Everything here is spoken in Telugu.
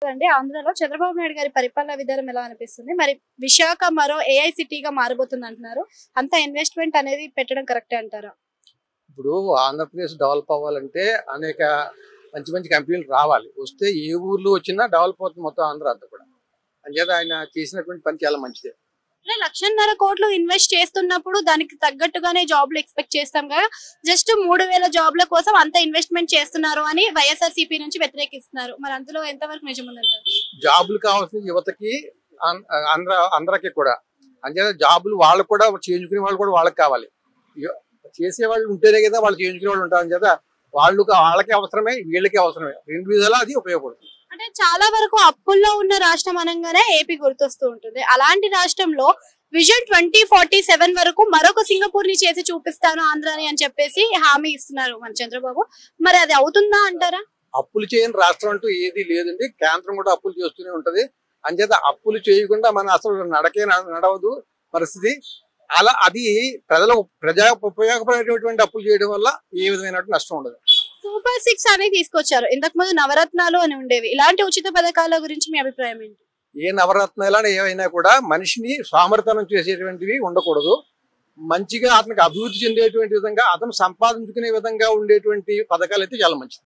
అండి ఆంధ్రాలో చంద్రబాబు నాయుడు గారి పరిపాలన విధానం ఎలా అనిపిస్తుంది? మరి విశాఖ మరో ఏఐ సిటీగా మారబోతుంది అంటున్నారు. అంత ఇన్వెస్ట్‌మెంట్ అనేది పెట్టడం కరెక్టే అంటారా? ఇప్పుడు ఆంధ్రప్రదేశ్ డెవలప్ అవ్వాలంటే అనేక మంచి మంచి కంపెనీలు రావాలి. వస్తే ఏ ఊర్లో వచ్చినా డెవలప్ అవుతుంది మొత్తం ఆంధ్ర అంతా కూడా. అంచేత ఆయన చేసినటువంటి పని చాలా మంచిదే. అంటే 1,50,000 కోట్లు ఇన్వెస్ట్ చేస్తున్నప్పుడు దానికి తగ్గట్టుగానే జాబ్‌లు ఎక్స్‌పెక్ట్ చేస్తాం కదా! జస్ట్ 3,000 జాబ్‌ల కోసం అంత ఇన్వెస్ట్‌మెంట్ చేస్తున్నారు అని వైఎస్ఆర్‌సీపీ నుంచి వ్యతిరేకిస్తున్నారు. మరి అందులో ఎంత వరకు నిజం ఉందంటారు? జాబులు కావాల్సిన యువతకి అందరికి కూడా. అంచేత జాబులు వాళ్ళు కూడా చేయించుకునే వాళ్ళు కూడా వాళ్ళకి కావాలి. చేసేవాళ్ళు ఉంటేనే కదా వాళ్ళు చేయించుకునే వాళ్ళు ఉంటారు. అంచేత వాళ్ళకి అవసరమే, వీళ్ళకి అవసరమే. రెండు విధాలా అది ఉపయోగపడుతుంది. అంటే చాలా వరకు అప్పుల్లో ఉన్న రాష్ట్రం అనగానే ఏపీ గుర్తొస్తూ ఉంటుంది. అలాంటి రాష్ట్రంలో విజన్ 2047 వరకు మరొక సింగపూర్ ని చేసి చూపిస్తాను ఆంధ్రాని అని చెప్పేసి హామీ ఇస్తున్నారు మన చంద్రబాబు. మరి అది అవుతుందా అంటారా? అప్పులు చేయని రాష్ట్రం అంటూ ఏది లేదండి. కేంద్రం కూడా అప్పులు చేస్తూనే ఉంటది. అంచేత అప్పులు చేయకుండా మన అసలు నడవదు పరిస్థితి. అలా అది ప్రజా ఉపయోగపడేటువంటి అప్పులు చేయడం వల్ల ఏ విధమైన నష్టం ఉండదు. సూపర్ 6 అని తీసుకొచ్చారు. ఇంతకు ముందు నవరత్నాలు అని ఉండేవి. ఇలాంటి ఉచిత పథకాల గురించి మీ అభిప్రాయం ఏంటి? ఏ నవరత్నాలని ఏవైనా కూడా మనిషిని సామర్థ్యం చేసేటువంటివి ఉండకూడదు. మంచిగా అతనికి అభివృద్ధి చెందేటువంటి విధంగా, అతను సంపాదించుకునే విధంగా ఉండేటువంటి పథకాలు అయితే చాలా మంచిది.